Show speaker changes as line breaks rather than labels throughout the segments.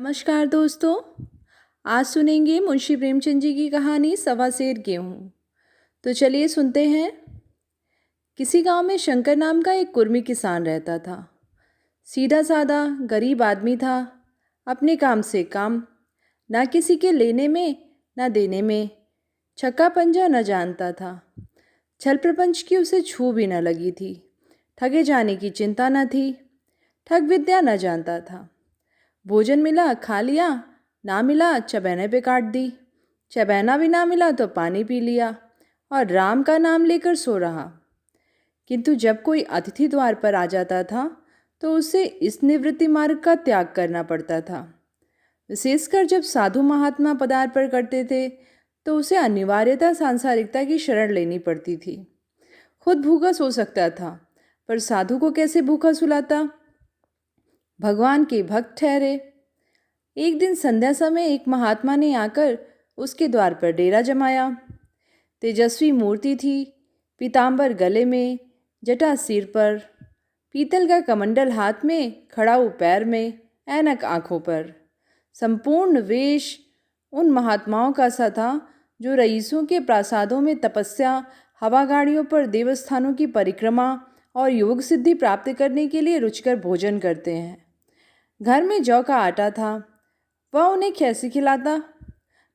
नमस्कार दोस्तों। आज सुनेंगे मुंशी प्रेमचंद जी की कहानी सवा सेर गेहूँ। तो चलिए सुनते हैं। किसी गांव में शंकर नाम का एक कुर्मी किसान रहता था। सीधा साधा गरीब आदमी था। अपने काम से काम, ना किसी के लेने में ना देने में। छक्का पंजा न जानता था। छल प्रपंच की उसे छू भी न लगी थी। ठगे जाने की चिंता न थी। ठग विद्या न जानता था। भोजन मिला खा लिया, ना मिला चबैने पे काट दी। चबैना भी ना मिला तो पानी पी लिया और राम का नाम लेकर सो रहा। किंतु जब कोई अतिथि द्वार पर आ जाता था तो उसे इस निवृत्ति मार्ग का त्याग करना पड़ता था। विशेषकर जब साधु महात्मा पदार्पण करते थे तो उसे अनिवार्यता सांसारिकता की शरण लेनी पड़ती थी। खुद भूखा सो सकता था, पर साधु को कैसे भूखा सुलाता। भगवान के भक्त ठहरे। एक दिन संध्या समय एक महात्मा ने आकर उसके द्वार पर डेरा जमाया। तेजस्वी मूर्ति थी, पीतांबर गले में, जटा सिर पर, पीतल का कमंडल हाथ में, खड़ाऊ पैर में, ऐनक आंखों पर। संपूर्ण वेश उन महात्माओं का सा था जो रईसों के प्रासादों में तपस्या, हवा गाड़ियों पर देवस्थानों की परिक्रमा और योग सिद्धि प्राप्त करने के लिए रुचकर भोजन करते हैं। घर में जौ का आटा था, वह उन्हें कैसे खिलाता।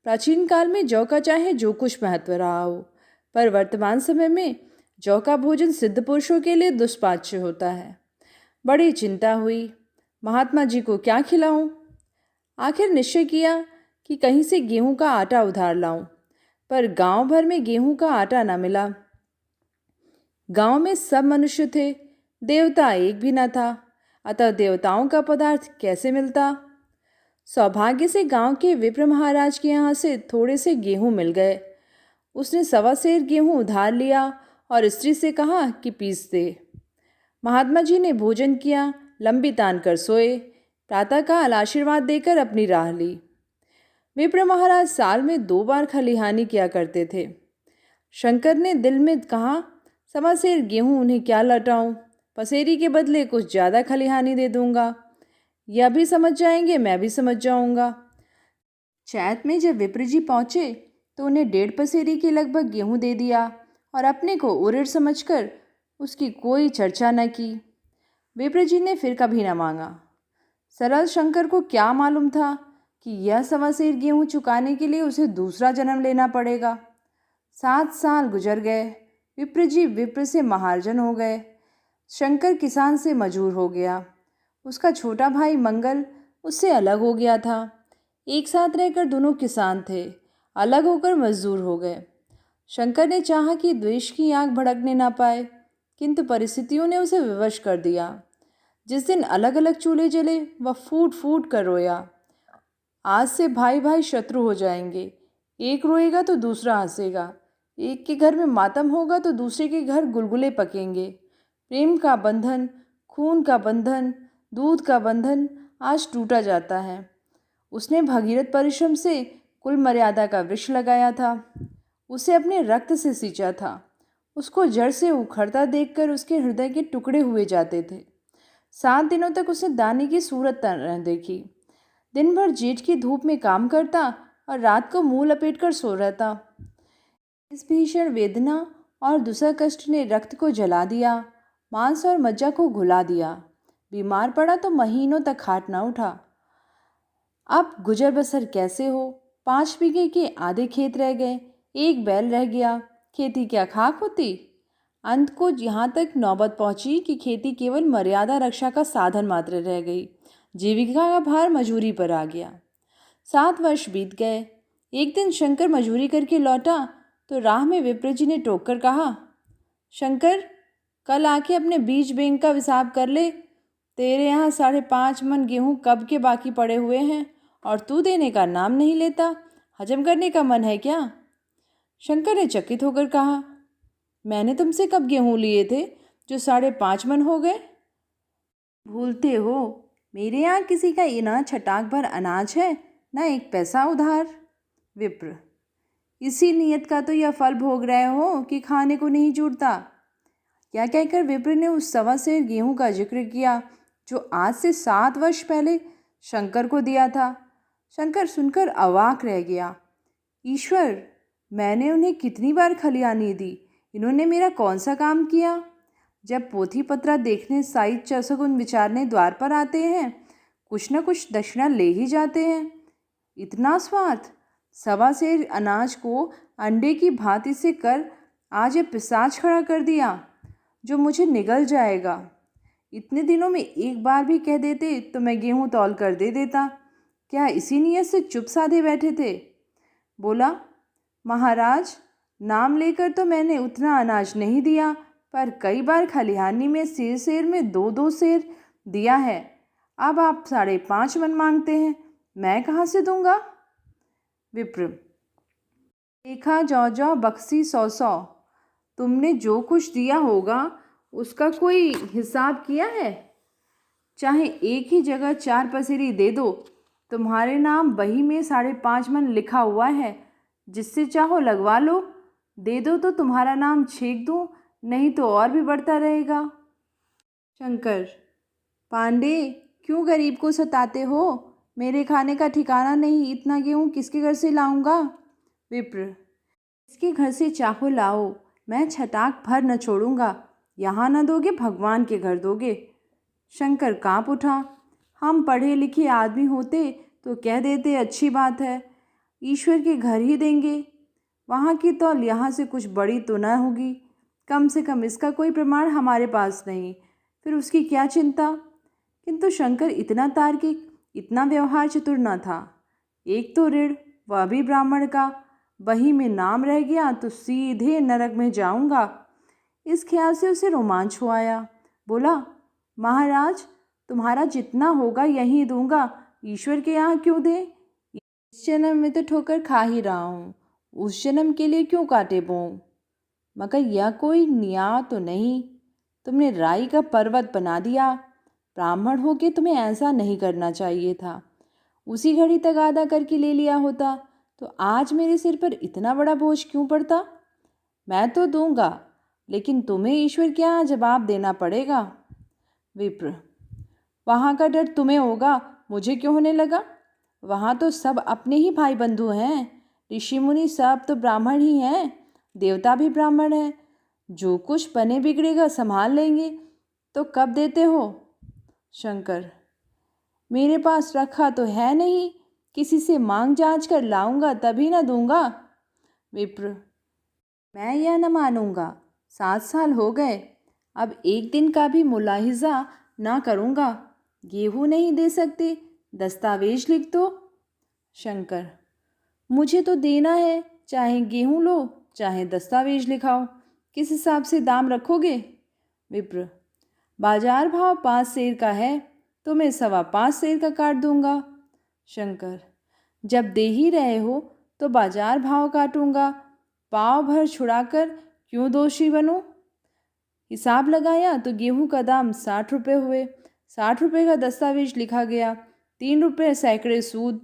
प्राचीन काल में जौ का चाहे जो कुछ महत्व रहा हो, पर वर्तमान समय में जौ का भोजन सिद्ध पुरुषों के लिए दुष्पाच्य होता है। बड़ी चिंता हुई, महात्मा जी को क्या खिलाऊं। आखिर निश्चय किया कि कहीं से गेहूं का आटा उधार लाऊं, पर गांव भर में गेहूं का आटा न मिला। गांव में सब मनुष्य थे, देवता एक भी न था, अतः देवताओं का पदार्थ कैसे मिलता। सौभाग्य से गांव के विप्र महाराज के यहाँ से थोड़े से गेहूं मिल गए। उसने सवा सेर गेहूं उधार लिया और स्त्री से कहा कि पीस दे। महात्मा जी ने भोजन किया, लंबी तान कर सोए। प्रातःकाल आशीर्वाद देकर अपनी राह ली। विप्र महाराज साल में 2 बार खलिहानी किया करते थे। शंकर ने दिल में कहा, सवा सेर गेहूं उन्हें क्या लौटाऊं, पसेरी के बदले कुछ ज़्यादा खलिहानी दे दूंगा। यह भी समझ जाएंगे, मैं भी समझ जाऊंगा। चैत में जब विप्र जी पहुंचे तो उन्हें 1.5 पसेरी के लगभग गेहूं दे दिया और अपने को उरिर समझकर उसकी कोई चर्चा न की। विप्र जी ने फिर कभी न मांगा। सरल शंकर को क्या मालूम था कि यह सवा सेर गेहूं चुकाने के लिए उसे दूसरा जन्म लेना पड़ेगा। 7 साल गुजर गए। विप्र जी विप्र से महार्जन हो गए। शंकर किसान से मजूर हो गया। उसका छोटा भाई मंगल उससे अलग हो गया था। एक साथ रहकर दोनों किसान थे, अलग होकर मजदूर हो गए। शंकर ने चाहा कि द्वेष की आग भड़कने ना पाए, किंतु परिस्थितियों ने उसे विवश कर दिया। जिस दिन अलग अलग चूल्हे जले वह फूट फूट कर रोया। आज से भाई भाई शत्रु हो जाएंगे। एक रोएगा तो दूसरा हंसेगा। एक के घर में मातम होगा तो दूसरे के घर गुलगुले पकेंगे। प्रेम का बंधन, खून का बंधन, दूध का बंधन आज टूटा जाता है। उसने भगीरथ परिश्रम से कुल मर्यादा का वृक्ष लगाया था। उसे अपने रक्त से सींचा था। उसको जड़ से उखड़ता देखकर उसके हृदय के टुकड़े हुए जाते थे। 7 दिनों तक उसने दाने की सूरत न देखी। दिन भर जेठ की धूप में काम करता और रात को मुंह लपेट कर सो रहता। इस भीषण वेदना और दूसरा कष्ट ने रक्त को जला दिया, मांस और मज्जा को घुला दिया। बीमार पड़ा तो महीनों तक हाथ न उठा। अब गुजर बसर कैसे हो। 5 बीघे के आधे खेत रह गए, 1 बैल रह गया। खेती क्या खाक होती। अंत को यहाँ तक नौबत पहुँची कि खेती केवल मर्यादा रक्षा का साधन मात्र रह गई। जीविका का भार मजूरी पर आ गया। 7 वर्ष बीत गए। एक दिन शंकर मजूरी करके लौटा तो राह में विप्र जी ने टोक कर कहा, शंकर, कल आके अपने बीज बैंक का हिसाब कर ले। तेरे यहाँ 5.5 मन गेहूँ कब के बाकी पड़े हुए हैं और तू देने का नाम नहीं लेता। हजम करने का मन है क्या। शंकर ने चकित होकर कहा, मैंने तुमसे कब गेहूँ लिए थे जो 5.5 मन हो गए। भूलते हो, मेरे यहाँ किसी का इना छटाक भर अनाज है, न 1 पैसा उधार। विप्र, इसी नियत का तो यह फल भोग रहे हो कि खाने को नहीं जुड़ता। क्या कहकर विप्र ने उस सवा सेर गेहूं का जिक्र किया जो आज से 7 वर्ष पहले शंकर को दिया था। शंकर सुनकर अवाक रह गया। ईश्वर, मैंने उन्हें कितनी बार खलियानी दी, इन्होंने मेरा कौन सा काम किया? जब पोथी पत्रा देखने साहित्य शगुन विचारने द्वार पर आते हैं, कुछ न कुछ दक्षिणा ले ही जाते हैं। इतना स्वार्थ! सवा सेर अनाज को अंडे की भांति से कर आज ये पिशाच खड़ा कर दिया जो मुझे निगल जाएगा। इतने दिनों में एक बार भी कह देते तो मैं गेहूं तौल कर दे देता। क्या इसी नीयत से चुप साधे बैठे थे? बोला, महाराज, नाम लेकर तो मैंने उतना अनाज नहीं दिया, पर कई बार खलिहानी में सेर सेर में 2-2 सेर दिया है। अब आप 5.5 मन मांगते हैं, मैं कहाँ से दूंगा? विप्र, देखा जौ जौ बक्सी 100-100। तुमने जो कुछ दिया होगा उसका कोई हिसाब किया है? चाहे एक ही जगह 4 पसेरी दे दो, तुम्हारे नाम बही में 5.5 मन लिखा हुआ है, जिससे चाहो लगवा लो। दे दो तो तुम्हारा नाम छेक दूँ, नहीं तो और भी बढ़ता रहेगा। शंकर, पांडे, क्यों गरीब को सताते हो? मेरे खाने का ठिकाना नहीं, इतना गेहूँ किसके घर से लाऊंगा? विप्र, इसके घर से चाहो लाओ, मैं छटाक भर न छोड़ूंगा। यहाँ न दोगे, भगवान के घर दोगे। शंकर काँप उठा। हम पढ़े लिखे आदमी होते तो कह देते अच्छी बात है, ईश्वर के घर ही देंगे। वहाँ की तौल यहाँ से कुछ बड़ी तो न होगी, कम से कम इसका कोई प्रमाण हमारे पास नहीं, फिर उसकी क्या चिंता? किंतु शंकर इतना तार्किक, इतना व्यवहार चतुर न था। एक तो ऋण, वह भी ब्राह्मण का, बही में नाम रह गया तो सीधे नरक में जाऊंगा। इस ख्याल से उसे रोमांच हो आया। बोला, महाराज, तुम्हारा जितना होगा यहीं दूंगा, ईश्वर के यहाँ क्यों दे? इस जन्म में तो ठोकर खा ही रहा हूँ, उस जन्म के लिए क्यों काटे पाऊँ? मगर यह कोई न्याय तो नहीं, तुमने राई का पर्वत बना दिया। ब्राह्मण हो के तुम्हें ऐसा नहीं करना चाहिए था। उसी घड़ी तगादा करके ले लिया होता तो आज मेरे सिर पर इतना बड़ा बोझ क्यों पड़ता? मैं तो दूंगा, लेकिन तुम्हें ईश्वर के यहाँ जवाब देना पड़ेगा। विप्र, वहाँ का डर तुम्हें होगा, मुझे क्यों होने लगा? वहाँ तो सब अपने ही भाई बंधु हैं, ऋषि मुनि सब तो ब्राह्मण ही हैं, देवता भी ब्राह्मण हैं। जो कुछ बने बिगड़ेगा संभाल लेंगे। तो कब देते हो? शंकर, मेरे पास रखा तो है नहीं, किसी से मांग जांच कर लाऊंगा तभी ना दूंगा। विप्र, मैं यह न मानूंगा। 7 साल हो गए, अब एक दिन का भी मुलाहिजा ना करूंगा। गेहूँ नहीं दे सकते, दस्तावेज लिख दो। शंकर, मुझे तो देना है, चाहे गेहूँ लो चाहे दस्तावेज लिखाओ। किस हिसाब से दाम रखोगे? विप्र, बाजार भाव 5 सेर का है तो मैं 5.25 सेर का काट दूंगा। शंकर, जब दे ही रहे हो तो बाजार भाव काटूंगा, पाव भर छुड़ाकर क्यों दोषी बनूं? हिसाब लगाया तो गेहूं का दाम 60 रुपये हुए। 60 रुपये का दस्तावेज लिखा गया, 3 रुपये सैकड़े सूद।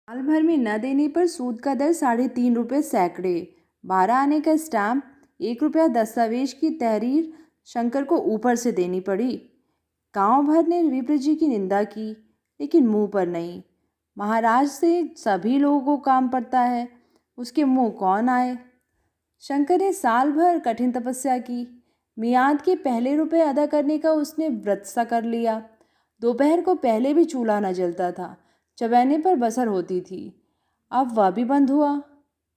साल भर में न देने पर सूद का दर 3.5 रुपये सैकड़े। 12 आने का स्टैम्प, 1 रुपया दस्तावेज की तहरीर शंकर को ऊपर से देनी पड़ी। गांव भर ने विप्र जी की निंदा की, लेकिन मुंह पर नहीं। महाराज से सभी लोगों को काम पड़ता है, उसके मुंह कौन आए? शंकर ने साल भर कठिन तपस्या की। मियाद के पहले रुपए अदा करने का उसने व्रत सा कर लिया। दोपहर को पहले भी चूल्हा न जलता था, चबैने पर बसर होती थी, अब वह भी बंद हुआ।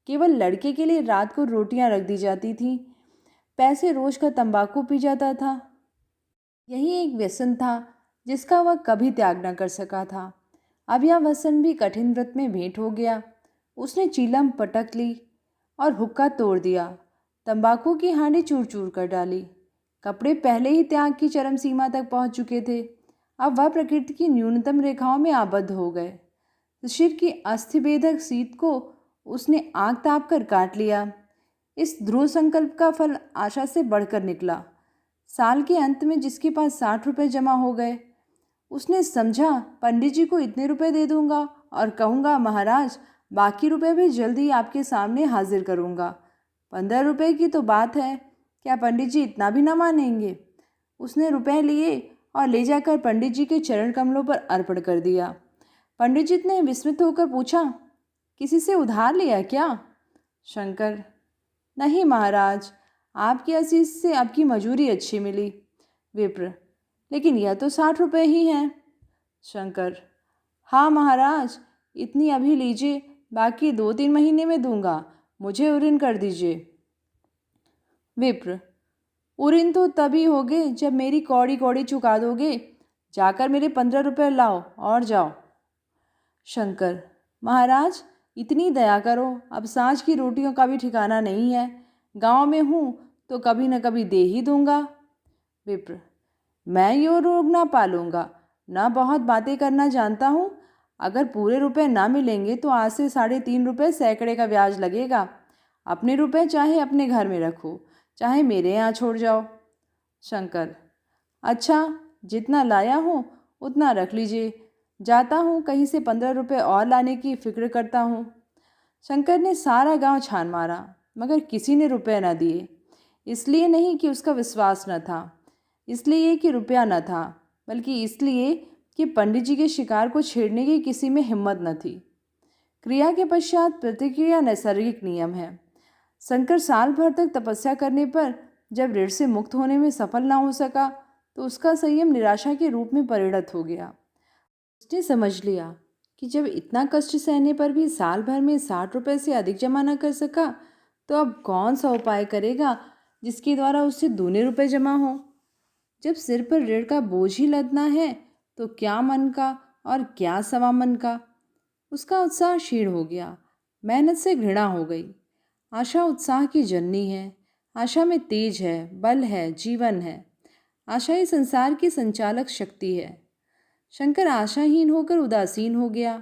केवल लड़के के लिए रात को रोटियां रख दी जाती थीं। पैसे रोज का तंबाकू पी जाता था। यही एक व्यसन था जिसका वह कभी त्याग न कर सका था। अब यह व्यसन भी कठिन व्रत में भेंट हो गया। उसने चीलम पटक ली और हुक्का तोड़ दिया, तंबाकू की हांडी चूर चूर कर डाली। कपड़े पहले ही त्याग की चरम सीमा तक पहुंच चुके थे, अब वह प्रकृति की न्यूनतम रेखाओं में आबद्ध हो गए। शिर की अस्थिभेदक सीत को उसने आग ताप कर काट लिया। इस ध्रुव संकल्प का फल आशा से बढ़कर निकला। साल के अंत में जिसके पास 60 रुपये जमा हो गए, उसने समझा पंडित जी को इतने रुपए दे दूंगा और कहूँगा, महाराज बाकी रुपए भी जल्दी आपके सामने हाजिर करूँगा। 15 रुपये की तो बात है, क्या पंडित जी इतना भी ना मानेंगे? उसने रुपए लिए और ले जाकर पंडित जी के चरण कमलों पर अर्पण कर दिया। पंडित जी ने विस्मित होकर पूछा, किसी से उधार लिया क्या? शंकर, किसी से उधार लिया क्या? शंकर, नहीं महाराज, आपकी आशीष से आपकी मजूरी अच्छी मिली। विप्र, लेकिन यह तो 60 रुपये ही हैं। शंकर, हाँ महाराज, इतनी अभी लीजिए, बाकी 2-3 महीने में दूंगा, मुझे उऋण कर दीजिए। विप्र, उऋण तो तभी होगे जब मेरी कौड़ी कौड़ी चुका दोगे। जाकर मेरे 15 रुपये लाओ और जाओ। शंकर, महाराज इतनी दया करो, अब सांझ की रोटियों का भी ठिकाना नहीं है। गांव में हूँ तो कभी न कभी दे ही दूंगा। विप्र, मैं यो रोग ना पालूंगा, ना बहुत बातें करना जानता हूँ। अगर पूरे रुपए ना मिलेंगे तो आज से 3.5 रुपये सैकड़े का ब्याज लगेगा। अपने रुपए चाहे अपने घर में रखो, चाहे मेरे यहाँ छोड़ जाओ। शंकर, अच्छा, जितना लाया हूँ उतना रख लीजिए, जाता हूँ कहीं से 15 रुपये और लाने की फिक्र करता हूँ। शंकर ने सारा गांव छान मारा, मगर किसी ने रुपये न दिए। इसलिए नहीं कि उसका विश्वास न था, इसलिए कि रुपया न था, बल्कि इसलिए कि पंडित जी के शिकार को छेड़ने की किसी में हिम्मत न थी। क्रिया के पश्चात प्रतिक्रिया नैसर्गिक नियम है। शंकर साल भर तक तपस्या करने पर जब ऋण से मुक्त होने में सफल ना हो सका तो उसका संयम निराशा के रूप में परिणत हो गया। उसने समझ लिया कि जब इतना कष्ट सहने पर भी साल भर में 60 रुपये से अधिक जमा न कर सका तो अब कौन सा उपाय करेगा जिसके द्वारा उससे दूने रुपए जमा हो। जब सिर पर ऋण का बोझ ही लदना है तो क्या मन का और क्या सवा मन का। उसका उत्साह क्षीण हो गया, मेहनत से घृणा हो गई। आशा उत्साह की जननी है, आशा में तेज है, बल है, जीवन है। आशा ही संसार की संचालक शक्ति है। शंकर आशाहीन होकर उदासीन हो गया।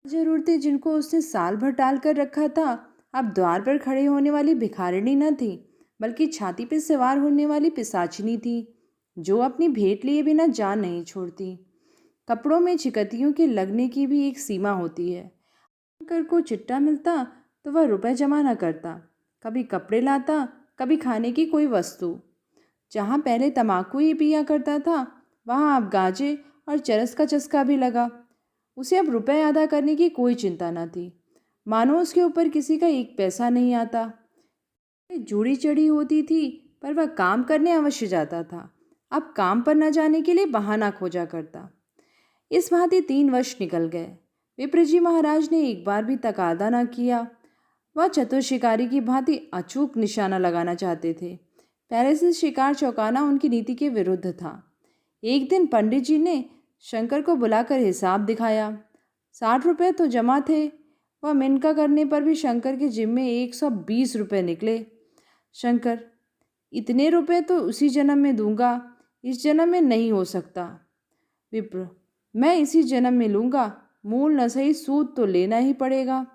जरूरतें जिनको उसने साल भर टाल कर रखा था अब द्वार पर खड़े होने वाली भिखारिणी न थी, बल्कि छाती पर सवार होने वाली पिशाचिनी थी, जो अपनी भेंट लिए बिना जान नहीं छोड़ती। कपड़ों में चिकतियों के लगने की भी एक सीमा होती है। शंकर को चिट्टा मिलता तो वह रुपए जमा न करता, कभी कपड़े लाता, कभी खाने की कोई वस्तु। जहाँ पहले तम्बाकू ही पिया करता था वहाँ अब गांजे और चरस का चस्का भी लगा। उसे अब रुपए अदा करने की कोई चिंता न थी, मानो उसके ऊपर किसी का एक पैसा नहीं आता। जुड़ी चढ़ी होती थी पर वह काम करने अवश्य जाता था, अब काम पर न जाने के लिए बहाना खोजा करता। इस भांति 3 वर्ष निकल गए। विप्रजी महाराज ने एक बार भी तकादा न किया। वह चतुर शिकारी की भांति अचूक निशाना लगाना चाहते थे। पहले से शिकार चौंकाना उनकी नीति के विरुद्ध था। एक दिन पंडित जी ने शंकर को बुलाकर हिसाब दिखाया। 60 रुपये तो जमा थे। वह मिनका करने पर भी शंकर के जिम्मे 120 रुपये निकले। शंकर, इतने रुपए तो उसी जन्म में दूंगा, इस जन्म में नहीं हो सकता। विप्र, मैं इसी जन्म में लूंगा, मूल न सही सूद तो लेना ही पड़ेगा।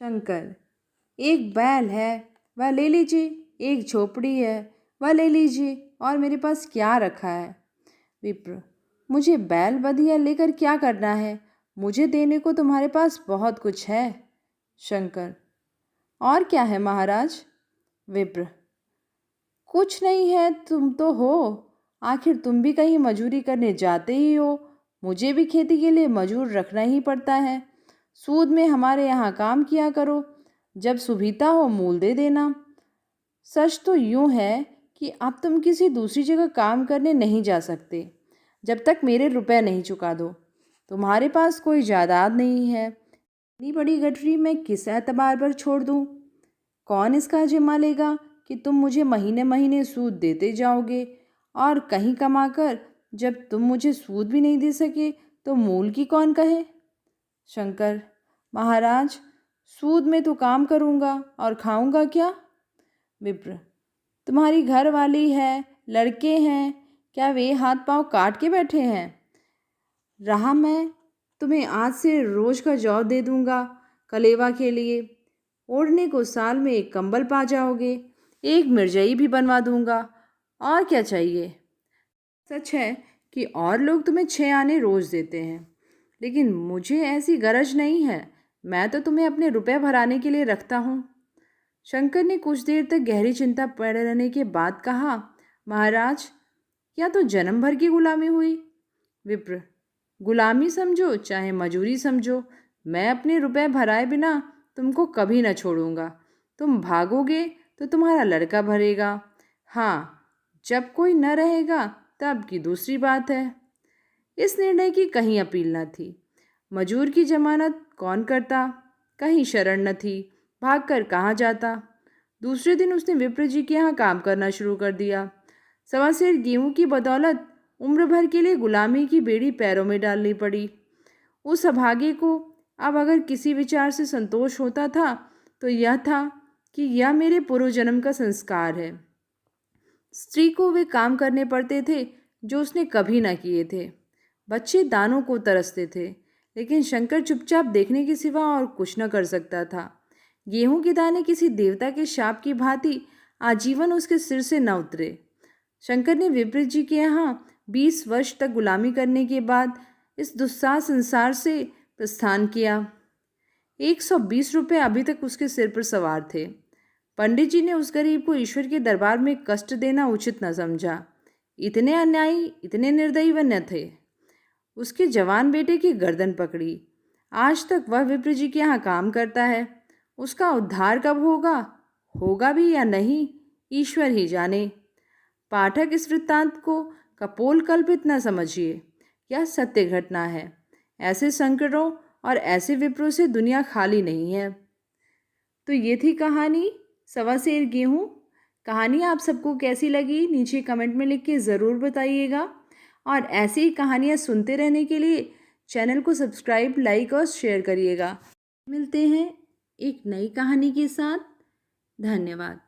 शंकर, एक बैल है वह ले लीजिए, एक झोपड़ी है वह ले लीजिए, और मेरे पास क्या रखा है। विप्र, मुझे बैल बधिया लेकर क्या करना है, मुझे देने को तुम्हारे पास बहुत कुछ है। शंकर, और क्या है महाराज। विप्र, कुछ नहीं है, तुम तो हो, आखिर तुम भी कहीं मजूरी करने जाते ही हो, मुझे भी खेती के लिए मजूर रखना ही पड़ता है। सूद में हमारे यहाँ काम किया करो, जब सुविधा हो मूल दे देना। सच तो यूँ है कि अब तुम किसी दूसरी जगह काम करने नहीं जा सकते जब तक मेरे रुपए नहीं चुका दो। तुम्हारे पास कोई जायदाद नहीं है, इतनी बड़ी गठरी मैं किस एतबार पर छोड़ दूँ। कौन इसका जिम्मा लेगा कि तुम मुझे महीने महीने सूद देते जाओगे, और कहीं कमाकर जब तुम मुझे सूद भी नहीं दे सके तो मूल की कौन कहे। शंकर, महाराज, सूद में तो काम करूँगा और खाऊंगा क्या। विप्र, तुम्हारी घर वाली है, लड़के हैं, क्या वे हाथ पांव काट के बैठे हैं। रहा मैं तुम्हें आज से रोज का जौ दे दूंगा कलेवा के लिए, ओढ़ने को साल में एक कंबल पा जाओगे, एक मिर्जई भी बनवा दूंगा, और क्या चाहिए। सच है कि और लोग तुम्हें 6 आने रोज देते हैं, लेकिन मुझे ऐसी गरज नहीं है, मैं तो तुम्हें अपने रुपए भराने के लिए रखता हूँ। शंकर ने कुछ देर तक गहरी चिंता पड़े रहने के बाद कहा, महाराज, या तो जन्म भर की गुलामी हुई। विप्र, गुलामी समझो चाहे मजूरी समझो, मैं अपने रुपए भराए बिना तुमको कभी न छोड़ूंगा। तुम भागोगे तो तुम्हारा लड़का भरेगा। हाँ, जब कोई न रहेगा तब की दूसरी बात है। इस निर्णय की कहीं अपील न थी। मजूर की जमानत कौन करता, कहीं शरण न थी, भागकर कहाँ जाता। दूसरे दिन उसने विप्र जी के यहाँ काम करना शुरू कर दिया। सवा सेर गेहूं की बदौलत उम्र भर के लिए गुलामी की बेड़ी पैरों में डालनी पड़ी। उस अभागे को अब अगर किसी विचार से संतोष होता था तो यह था कि यह मेरे पूर्व जन्म का संस्कार है। स्त्री को वे काम करने पड़ते थे जो उसने कभी ना किए थे। बच्चे दानों को तरसते थे, लेकिन शंकर चुपचाप देखने के सिवा और कुछ न कर सकता था। गेहूं के दाने किसी देवता के शाप की भांति आजीवन उसके सिर से न उतरे। शंकर ने विप्र जी के यहाँ 20 वर्ष तक गुलामी करने के बाद इस दुस्साह संसार से प्रस्थान किया। 120 रुपये अभी तक उसके सिर पर सवार थे। पंडित जी ने उस गरीब को ईश्वर के दरबार में कष्ट देना उचित न समझा। इतने अन्यायी, इतने निर्दयी व न थे। उसके जवान बेटे की गर्दन पकड़ी। आज तक वह विप्र जी के यहाँ काम करता है। उसका उद्धार कब होगा, होगा भी या नहीं, ईश्वर ही जाने। पाठक इस वृत्तांत को कपोल कल्पित न समझिए, यह सत्य घटना है। ऐसे संकटों और ऐसे विप्रों से दुनिया खाली नहीं है। तो ये थी कहानी सवा सेर गेहूँ। कहानी आप सबको कैसी लगी नीचे कमेंट में लिख के ज़रूर बताइएगा, और ऐसी ही कहानियाँ सुनते रहने के लिए चैनल को सब्सक्राइब, लाइक और शेयर करिएगा। मिलते हैं एक नई कहानी के साथ। धन्यवाद।